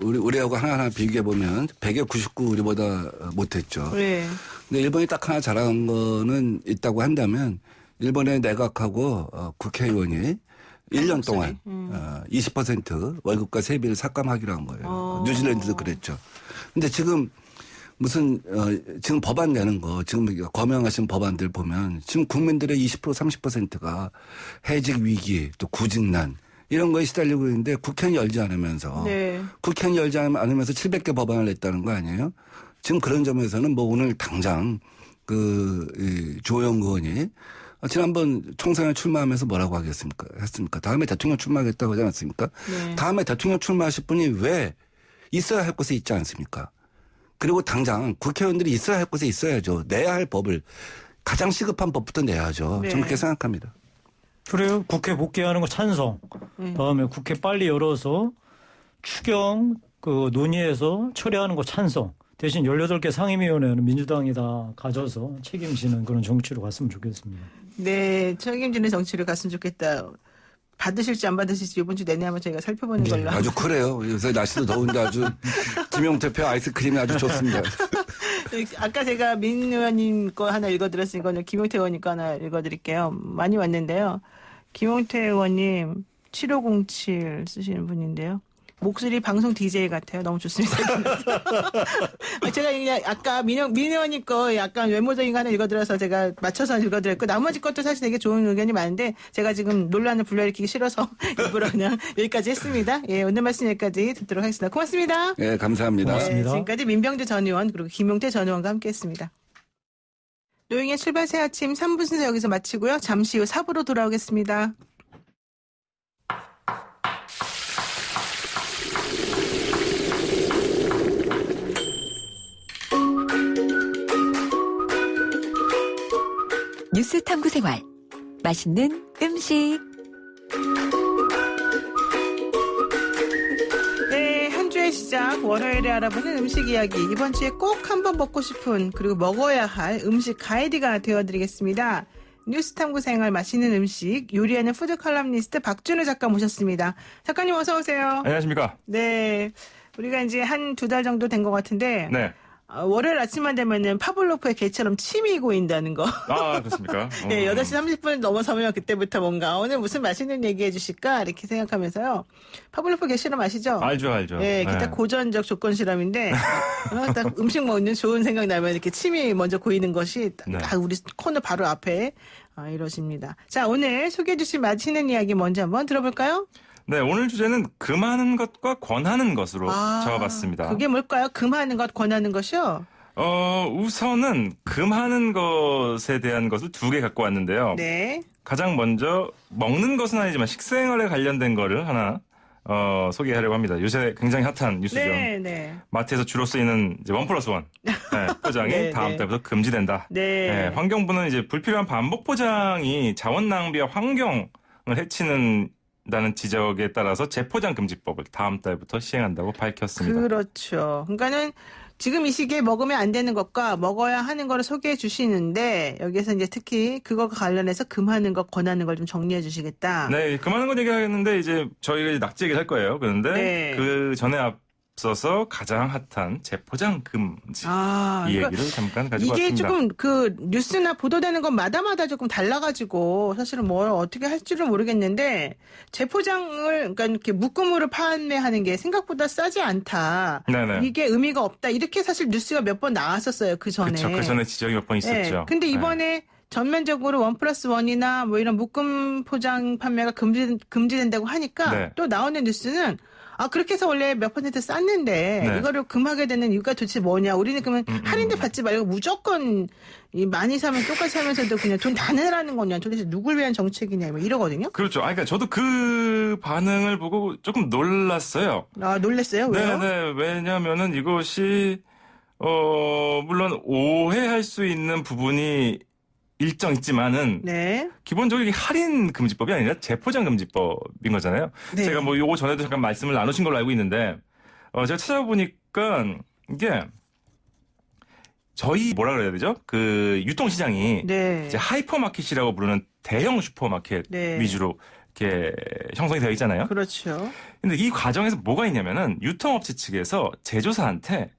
우리하고 하나하나 비교해 보면 100에 99 우리보다 못했죠. 네. 근데 일본이 딱 하나 잘한 거는 있다고 한다면 일본의 내각하고 국회의원이 1년 동안 20% 월급과 세비를 삭감하기로 한 거예요. 뉴질랜드도 그랬죠. 근데 지금 무슨 지금 법안 내는 거 지금 거명하신 법안들 보면 지금 국민들의 20% 30%가 해직 위기 또 구직난 이런 거에 시달리고 있는데 국회는 열지 않으면서 네. 국회는 열지 않으면서 700개 법안을 냈다는 거 아니에요? 지금 그런 점에서는 뭐 오늘 당장 조영 의원이 지난번 총선에 출마하면서 뭐라고 했습니까? 다음에 대통령 출마하겠다고 하지 않았습니까? 네. 다음에 대통령 출마하실 분이 왜 있어야 할 곳에 있지 않습니까? 그리고 당장 국회의원들이 있어야 할 곳에 있어야죠. 내야 할 법을 가장 시급한 법부터 내야죠. 네. 저는 그렇게 생각합니다. 그래요. 국회 복귀하는 거 찬성. 다음에 국회 빨리 열어서 추경 논의해서 처리하는 거 찬성. 대신 18개 상임위원회는 민주당이 다 가져서 책임지는 그런 정치로 갔으면 좋겠습니다. 네, 책임지는 정치를 갔으면 좋겠다. 받으실지 안 받으실지 이번 주 내내 한번 저희가 살펴보는 걸로. 아주 그래요. 요새 날씨도 더운데 아주 김용태 표 아이스크림이 아주 좋습니다. 아까 제가 민 의원님 거 하나 읽어드렸으니까 오늘 김용태 의원님 거 하나 읽어드릴게요. 많이 왔는데요. 김용태 의원님 7507 쓰시는 분인데요. 목소리 방송 DJ 같아요. 너무 좋습니다. 제가 그냥 아까 민 의원님 거 약간 외모적인 거 하나 읽어드려서 제가 맞춰서 읽어드렸고 나머지 것도 사실 되게 좋은 의견이 많은데 제가 지금 논란을 불러일으키기 싫어서 일부러 그냥 여기까지 했습니다. 예, 오늘 말씀 여기까지 듣도록 하겠습니다. 고맙습니다. 네, 감사합니다. 고맙습니다. 지금까지 민병주 전 의원 그리고 김용태 전 의원과 함께했습니다. 노영의 출발 새 아침 3부 순서 여기서 마치고요. 잠시 후 4부로 돌아오겠습니다. 뉴스 탐구 생활. 맛있는 음식. 네, 한 주의 시작 월요일에 알아보는 음식 이야기. 이번 주에 꼭 한번 먹고 싶은 그리고 먹어야 할 음식 가이드가 되어드리겠습니다. 뉴스 탐구 생활 맛있는 음식 요리하는 푸드 칼럼니스트 박준우 작가 모셨습니다. 작가님 어서 오세요. 안녕하십니까? 네, 우리가 이제 한 2달 정도 된 것 같은데 네. 월요일 아침만 되면은 파블로프의 개처럼 침이 고인다는 거. 아, 그렇습니까? 네, 8시 30분 넘어서면 그때부터 뭔가 오늘 무슨 맛있는 얘기 해주실까 이렇게 생각하면서요. 파블로프 개 실험 아시죠? 알죠. 네, 기타 고전적 조건 실험인데 딱 음식 먹는 좋은 생각 나면 이렇게 침이 먼저 고이는 것이 딱 네. 우리 코너 바로 앞에 이러십니다. 자, 오늘 소개해 주실 맛있는 이야기 먼저 한번 들어볼까요? 네, 오늘 주제는 금하는 것과 권하는 것으로 잡아봤습니다. 그게 뭘까요? 금하는 것, 권하는 것이요? 우선은 금하는 것에 대한 것을 2개 갖고 왔는데요. 네. 가장 먼저 먹는 것은 아니지만 식생활에 관련된 거를 하나 소개하려고 합니다. 요새 굉장히 핫한 뉴스죠. 네. 마트에서 주로 쓰이는 이제 1+1 포장이 네, 다음 네. 달부터 금지된다. 네. 환경부는 이제 불필요한 반복 포장이 자원 낭비와 환경을 해치는다는 지적에 따라서 재포장 금지법을 다음 달부터 시행한다고 밝혔습니다. 그렇죠. 그러니까는 지금 이 시기에 먹으면 안 되는 것과 먹어야 하는 거를 소개해 주시는데 여기에서 이제 특히 그거와 관련해서 금하는 것, 권하는 걸 좀 정리해 주시겠다. 네, 금하는 건 얘기하겠는데 이제 저희가 이제 낙지 얘기를 할 거예요. 그런데 네. 그 전에 앞서서 가장 핫한 재포장 금지 이 그러니까 얘기를 잠깐 가지고 이게 왔습니다. 조금 그 뉴스나 보도되는 것마다마다 조금 달라가지고 사실은 뭘 어떻게 할지를 모르겠는데 재포장을 그러니까 이렇게 묶음으로 판매하는 게 생각보다 싸지 않다. 네네. 이게 의미가 없다. 이렇게 사실 뉴스가 몇 번 나왔었어요. 그 전에. 그렇죠. 그 전에 지적이 몇 번 있었죠. 네. 근데 이번에 전면적으로 1+1이나 뭐 이런 묶음 포장 판매가 금지된다고 하니까 네. 또 나오는 뉴스는 그렇게 해서 원래 몇 % 쌌는데 네. 이거를 금하게 되는 이유가 도대체 뭐냐. 우리는 그러면 할인도 받지 말고 무조건 많이 사면 똑같이 하면서도 그냥 돈 다 내라는 거냐. 도대체 누굴 위한 정책이냐. 뭐 이러거든요. 그렇죠. 그러니까 저도 그 반응을 보고 조금 놀랐어요. 놀랬어요? 왜요? 네네. 왜냐하면은 이것이 물론 오해할 수 있는 부분이 일정 있지만은 네. 기본적으로 이게 할인 금지법이 아니라 재포장 금지법인 거잖아요. 네. 제가 뭐 요거 전에도 잠깐 말씀을 나누신 걸로 알고 있는데 제가 찾아보니까 이게 저희 뭐라 그래야 되죠? 그 유통시장이 네. 이제 하이퍼마켓이라고 부르는 대형 슈퍼마켓 네. 위주로 이렇게 형성이 되어 있잖아요. 그렇죠. 근데 이 과정에서 뭐가 있냐면은 유통업체 측에서 제조사한테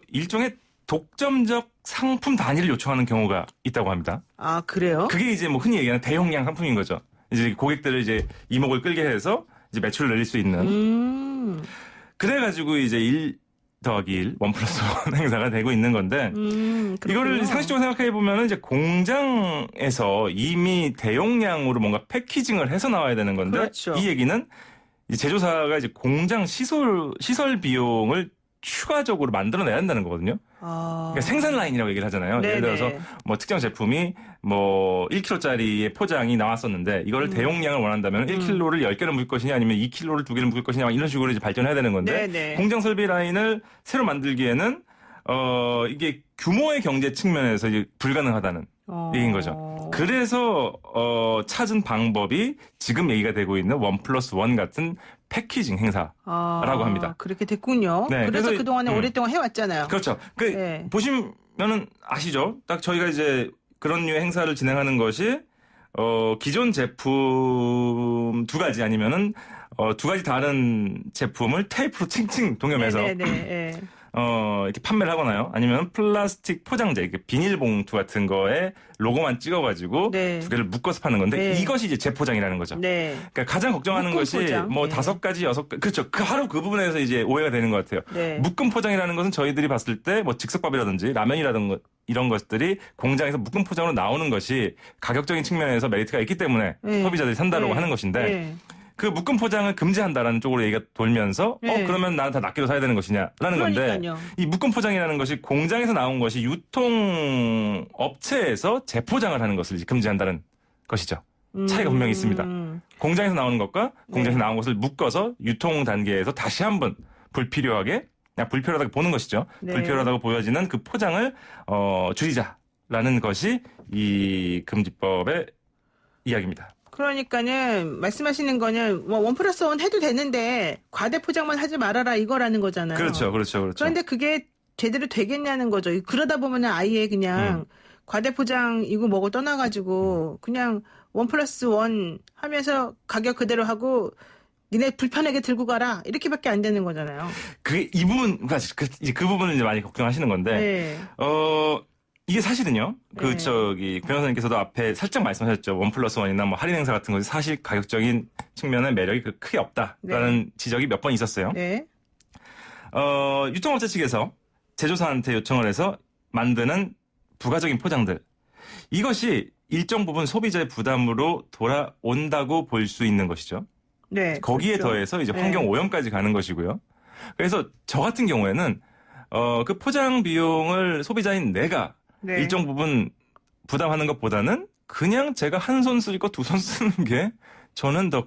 일종의 독점적 상품 단위를 요청하는 경우가 있다고 합니다. 그래요? 그게 이제 뭐 흔히 얘기하는 대용량 상품인 거죠. 이제 고객들을 이제 이목을 끌게 해서 이제 매출을 늘릴 수 있는. 그래가지고 이제 1 더하기 1, 1+1 행사가 되고 있는 건데, 이거를 상식적으로 생각해 보면은 이제 공장에서 이미 대용량으로 뭔가 패키징을 해서 나와야 되는 건데, 그렇죠. 이 얘기는 이제 제조사가 이제 공장 시설 비용을 추가적으로 만들어내야 한다는 거거든요. 그러니까 생산 라인이라고 얘기를 하잖아요. 네네. 예를 들어서 뭐 특정 제품이 뭐 1kg짜리의 포장이 나왔었는데 이거를 대용량을 원한다면 1kg를 10개를 묶을 것이냐 아니면 2kg를 2개를 묶을 것이냐 이런 식으로 이제 발전해야 되는 건데 네네. 공장 설비 라인을 새로 만들기에는 이게 규모의 경제 측면에서 이제 불가능하다는 얘기인 거죠. 그래서 찾은 방법이 지금 얘기가 되고 있는 1+1 같은 패키징 행사라고 합니다. 그렇게 됐군요. 네, 그래서 그래서 그동안에 오랫동안 해왔잖아요. 그렇죠. 네. 보시면은 아시죠? 딱 저희가 이제 그런 류의 행사를 진행하는 것이 기존 제품 2가지 아니면은 2가지 다른 제품을 테이프로 칭칭 동여매서 네네. 이렇게 판매를 하거나요. 아니면 플라스틱 포장재, 이렇게 비닐봉투 같은 거에 로고만 찍어가지고 네. 2개를 묶어서 파는 건데 네. 이것이 이제 재포장이라는 거죠. 네. 그러니까 가장 걱정하는 묶음 것이 포장. 뭐 네. 5가지, 6가지, 그렇죠. 그 부분에서 이제 오해가 되는 것 같아요. 네. 묶음 포장이라는 것은 저희들이 봤을 때 뭐 즉석밥이라든지 라면이라든가 이런 것들이 공장에서 묶음 포장으로 나오는 것이 가격적인 측면에서 메리트가 있기 때문에 네. 소비자들이 산다라고 네. 하는 것인데 네. 그 묶음 포장을 금지한다라는 쪽으로 얘기가 돌면서 네. 그러면 나는 다 낱개로 사야 되는 것이냐라는 건데 그러니까요. 이 묶음 포장이라는 것이 공장에서 나온 것이 유통업체에서 재포장을 하는 것을 이제 금지한다는 것이죠. 차이가 분명히 있습니다. 공장에서 나오는 것과 공장에서 네. 나온 것을 묶어서 유통 단계에서 다시 한번 불필요하게 그냥 불필요하다고 보는 것이죠. 네. 불필요하다고 보여지는 그 포장을 줄이자라는 것이 이 금지법의 이야기입니다. 그러니까는 말씀하시는 거는 뭐 1+1 해도 되는데 과대 포장만 하지 말아라 이거라는 거잖아요. 그렇죠. 그런데 그게 제대로 되겠냐는 거죠. 그러다 보면은 아예 그냥 과대 포장 이거 뭐고 떠나가지고 그냥 1+1 하면서 가격 그대로 하고 니네 불편하게 들고 가라 이렇게밖에 안 되는 거잖아요. 이 부분, 그 부분을 이제 많이 걱정하시는 건데, 네. 이게 사실은요, 네. 변호사님께서도 앞에 살짝 말씀하셨죠. 1+1이나 뭐 할인 행사 같은 것이 사실 가격적인 측면의 매력이 크게 없다라는 지적이 몇 번 있었어요. 네. 유통업체 측에서 제조사한테 요청을 해서 만드는 부가적인 포장들. 이것이 일정 부분 소비자의 부담으로 돌아온다고 볼 수 있는 것이죠. 네. 거기에 그렇죠. 더해서 이제 네. 환경 오염까지 가는 것이고요. 그래서 저 같은 경우에는 그 포장 비용을 소비자인 내가 네. 일정 부분 부담하는 것보다는 그냥 제가 한 손 쓸 거 두 손 쓰는 게 저는 더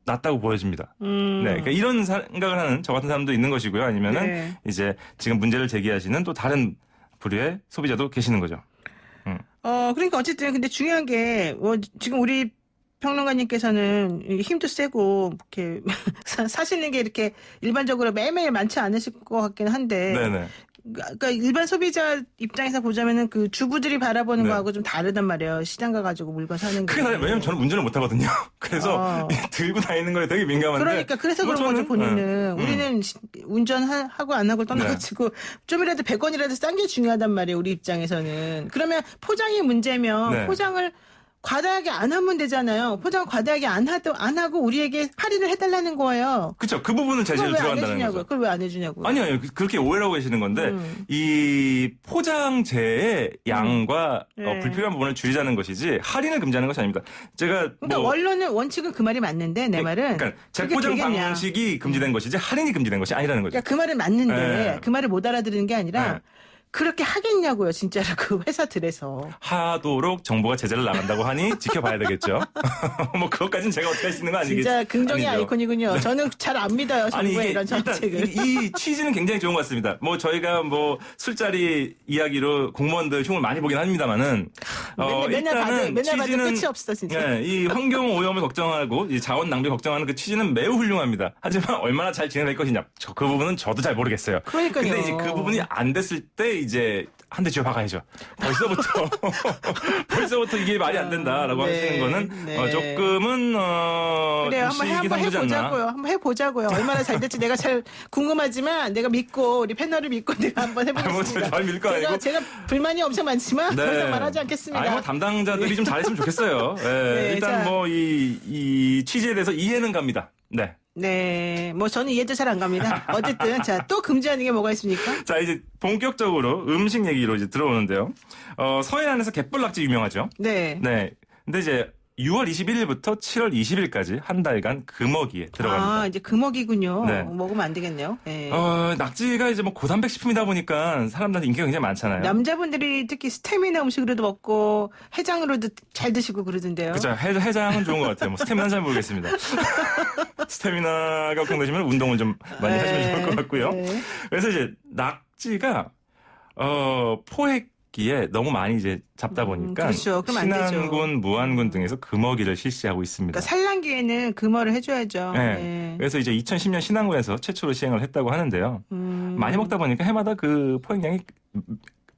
낫다고 보여집니다. 네, 그러니까 이런 생각을 하는 저 같은 사람도 있는 것이고요. 아니면은 네. 이제 지금 문제를 제기하시는 또 다른 부류의 소비자도 계시는 거죠. 그러니까 어쨌든 근데 중요한 게 지금 우리 평론가님께서는 힘도 세고 이렇게 사시는 게 이렇게 일반적으로 매일매일 많지 않으실 것 같긴 한데 네네. 그러니까 일반 소비자 입장에서 보자면은 그 주부들이 바라보는 네. 거하고 좀 다르단 말이에요. 시장 가가지고 물건 사는 게. 크게 다르 왜냐면 저는 운전을 못 하거든요. 그래서 들고 다니는 거에 되게 민감한데. 그러니까 그래서 뭐 그런 거죠 저는, 본인은. 우리는 운전하고 안 하고 떠나가지고 좀이라도 100원이라도 싼 게 중요하단 말이에요. 우리 입장에서는. 그러면 포장이 문제면 네. 포장을 과다하게 안 하면 되잖아요. 포장 과다하게 안 하고 우리에게 할인을 해달라는 거예요. 그렇죠. 그 부분은 제시를 그걸 왜 안 들어간다는 해주냐고요? 거죠. 그걸 왜 안 해주냐고요? 아니요, 그렇게 오해를 하고 계시는 건데, 이 포장재의 양과 네. 불필요한 부분을 줄이자는 것이지, 할인을 금지하는 것이 아닙니다. 제가 그러니까 원칙은 그 말이 맞는데 내 말은 그러니까 그게 재포장 되겠냐. 방식이 금지된 것이지, 할인이 금지된 것이 아니라는 거죠. 그러니까 그 말은 맞는데 네. 그 말을 못 알아들은 게 아니라 네. 그렇게 하겠냐고요, 진짜로 그 회사들에서. 하도록 정부가 제재를 나간다고 하니 지켜봐야 되겠죠. 뭐 그것까지는 제가 어떻게 할 수 있는 거 아니겠죠. 진짜 긍정의 아니죠. 아이콘이군요. 저는 잘 안 믿어요, 아니 정부의 이게 이런 일단 정책을. 이 취지는 굉장히 좋은 것 같습니다. 뭐 저희가 뭐 술자리 이야기로 공무원들 흉을 많이 보긴 합니다만은 맨날 봐도 끝이 없어 진짜. 예, 이 환경 오염을 걱정하고 이 자원 낭비 걱정하는 그 취지는 매우 훌륭합니다. 하지만 얼마나 잘 진행될 것이냐 그 부분은 저도 잘 모르겠어요. 그러니까요. 근데 이제 그 부분이 안 됐을 때 이제 한 대 쥐어 박아야죠. 벌써부터 이게 말이 안 된다라고 네, 하시는 거는 네. 조금은 그래요. 일시기 한번 상조지 않나. 해보자고요. 한번 해보자고요. 얼마나 잘 될지 내가 잘 궁금하지만 내가 믿고 우리 패널을 믿고 내가 한번 해보겠습니다. 잘 믿을 거 아니고. 제가 불만이 엄청 많지만 더 이상 말하지 않겠습니다. 아니, 뭐 담당자들이 좀 잘했으면 좋겠어요. 예, 네, 일단 자. 뭐 이 취지에 대해서 이해는 갑니다. 네. 네, 뭐 저는 이해도 잘 안 갑니다. 어쨌든 자, 또 금지하는 게 뭐가 있습니까? 자, 이제 본격적으로 음식 얘기로 이제 들어오는데요. 서해안에서 갯벌낙지 유명하죠. 네. 네. 근데 이제 6월 21일부터 7월 20일까지 한 달간 금어기에 들어갑니다. 아, 이제 금어기군요. 네. 먹으면 안 되겠네요. 네. 낙지가 이제 뭐 고단백 식품이다 보니까 사람들한테 인기가 굉장히 많잖아요. 남자분들이 특히 스테미나 음식으로도 먹고 해장으로도 잘 드시고 그러던데요. 그렇죠. 해장은 좋은 것 같아요. 뭐 스태미나는 잘 모르겠습니다. 스태미나가 걱정되시면 운동을 좀 많이 하시면 좋을 것 같고요. 네. 그래서 이제 낙지가 포획기에 너무 많이 이제 잡다 보니까 그렇죠. 그럼 안 되죠. 신안군, 무안군 등에서 금어기를 실시하고 있습니다. 그러니까 산란기에는 금어를 해줘야죠. 네. 네. 그래서 이제 2010년 신안군에서 최초로 시행을 했다고 하는데요. 많이 먹다 보니까 해마다 그 포획량이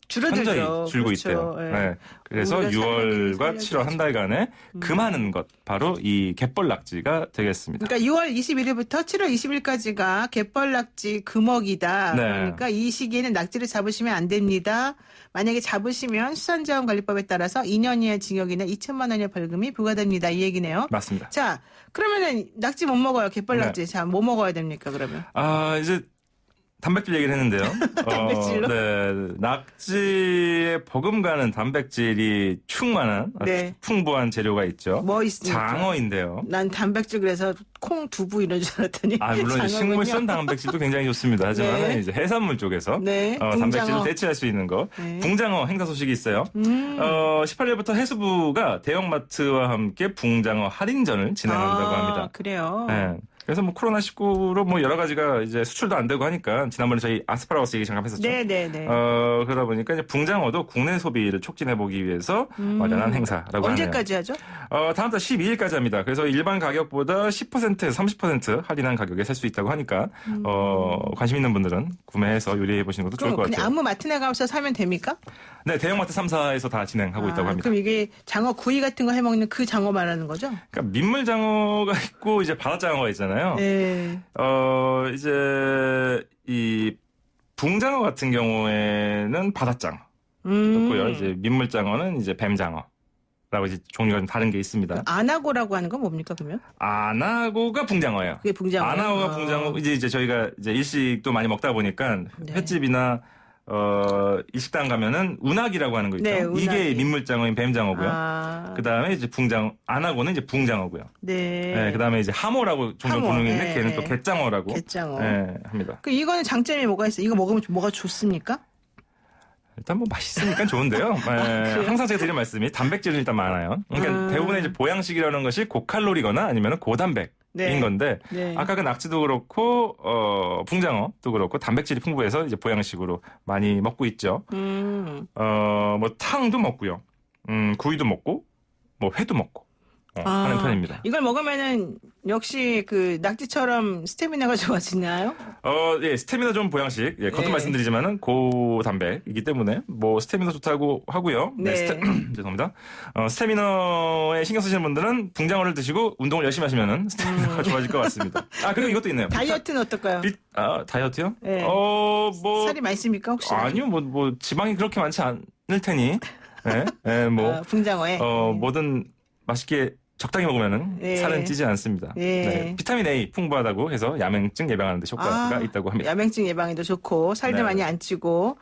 줄어들죠. 현저히 줄고 그렇죠. 있대요. 네. 네. 그래서 우리가 6월과 살아가기 7월 한 달간에 금하는 것 바로 이 갯벌낙지가 되겠습니다. 그러니까 6월 21일부터 7월 20일까지가 갯벌낙지 금어기다. 네. 그러니까 이 시기에는 낙지를 잡으시면 안 됩니다. 만약에 잡으시면 수산자원관리법에 따라서 2년 이하 징역이나 2천만 원의 벌금이 부과됩니다. 이 얘기네요. 맞습니다. 자, 그러면은 낙지 못 먹어요. 갯벌낙지. 네. 자, 뭐 먹어야 됩니까, 그러면? 이제 단백질 얘기를 했는데요. 단백질로? 네. 낙지에 버금가는 단백질이 충만한 네. 풍부한 재료가 있죠. 뭐 있습니까? 장어인데요. 난 단백질 그래서 콩, 두부 이런 줄 알았더니 물론 이제 장어군요. 식물성 단백질도 굉장히 좋습니다. 하지만 네. 이제 해산물 쪽에서 네, 단백질을 붕장어. 대체할 수 있는 거. 네. 붕장어 행사 소식이 있어요. 18일부터 해수부가 대형마트와 함께 붕장어 할인전을 진행한다고 합니다. 그래요. 네. 그래서 뭐 코로나19로 뭐 여러 가지가 이제 수출도 안 되고 하니까 지난번에 저희 아스파라거스 얘기 잠깐 했었죠. 네네네. 그러다 보니까 이제 붕장어도 국내 소비를 촉진해보기 위해서 마련한 행사라고 하네요. 언제까지 하죠? 다음 달 12일까지 합니다. 그래서 일반 가격보다 10%에서 30% 할인한 가격에 살 수 있다고 하니까 관심 있는 분들은 구매해서 요리해 보시는 것도 좋을 그럼 것 그냥 같아요. 아무 마트나 가서 사면 됩니까? 네, 대형마트 3사에서 다 진행하고 있다고 합니다. 그럼 이게 장어 구이 같은 거 해먹는 그 장어 말하는 거죠? 그러니까 민물장어가 있고 이제 바다장어가 있잖아요. 네. 이제 이 붕장어 같은 경우에는 바다장어. 그렇고요. 이제 민물장어는 이제 뱀장어라고 이제 종류가 좀 다른 게 있습니다. 아나고라고 하는 건 뭡니까 그러면? 아나고가 붕장어예요. 그게 붕장어. 아나고가 붕장어. 이제 저희가 이제 일식도 많이 먹다 보니까 네. 횟집이나 일식당 가면은 운학이라고 하는 거 있죠. 네, 운학이. 이게 민물장어인 뱀장어고요. 그다음에 이제 아나고는 이제 붕장어고요. 네. 네, 그다음에 이제 하모라고 종종 하모, 부르는 게 네, 걔는 네. 또 갯장어라고 갯장어. 합니다. 그 이거는 장점이 뭐가 있어요? 이거 먹으면 뭐가 좋습니까? 일단 뭐 맛있으니까 좋은데요. 항상 제가 드리는 말씀이 단백질은 일단 많아요. 그러니까 대부분의 이제 보양식이라는 것이 고칼로리거나 아니면 고단백인 네. 건데 네. 아까 그 낙지도 그렇고 붕장어도 그렇고 단백질이 풍부해서 이제 보양식으로 많이 먹고 있죠. 뭐 탕도 먹고요. 구이도 먹고 뭐 회도 먹고 하는 편입니다. 이걸 먹으면은 역시 그 낙지처럼 스태미나가 좋아지나요? 예, 스태미나 좋은 보양식. 예, 거듭 네. 말씀드리지만은 고단백이기 때문에 뭐 스태미나 좋다고 하고요. 네. 죄송합니다. 스태미너에 신경 쓰시는 분들은 붕장어를 드시고 운동을 열심히 하시면은 스태미나가 좋아질 것 같습니다. 그리고 이것도 있네요. 다이어트는 어떨까요? 다이어트요? 네. 뭐 살이 많이 씁니까 혹시? 아니요, 뭐 지방이 그렇게 많지 않을 테니. 네, 뭐 붕장어에. 뭐든 맛있게 적당히 먹으면은 예. 살은 찌지 않습니다. 예. 네, 비타민 A 풍부하다고 해서 야맹증 예방하는 데 효과가 있다고 합니다. 야맹증 예방에도 좋고 살도 네. 많이 안 찌고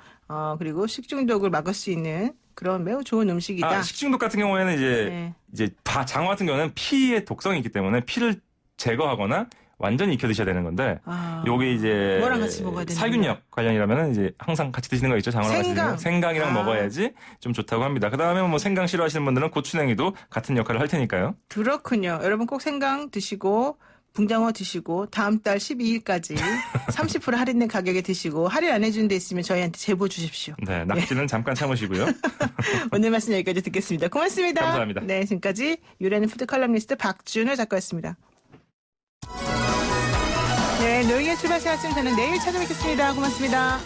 그리고 식중독을 막을 수 있는 그런 매우 좋은 음식이다. 식중독 같은 경우에는 네. 이제 장어 같은 경우는 피의 독성이 있기 때문에 피를 제거하거나 완전히 익혀 드셔야 되는 건데 요게 이제 뭐랑 같이 먹어야 되는 살균력 관련이라면은 이제 항상 같이 드시는 거 있죠. 장어랑 같이 드시는 거. 생강이랑 먹어야지 좀 좋다고 합니다. 그다음에 뭐 생강 싫어하시는 분들은 고추냉이도 같은 역할을 할 테니까요. 그렇군요. 여러분 꼭 생강 드시고 붕장어 드시고 다음 달 12일까지 30% 할인된 가격에 드시고 할인 안 해주는 데 있으면 저희한테 제보 주십시오. 네, 낙지는 잠깐 참으시고요. 오늘 말씀 여기까지 듣겠습니다. 고맙습니다. 감사합니다. 네, 지금까지 유래는 푸드 칼럼니스트 박준호 작가였습니다. 네, 노영의 출발시 아침 저는 내일 찾아뵙겠습니다. 고맙습니다.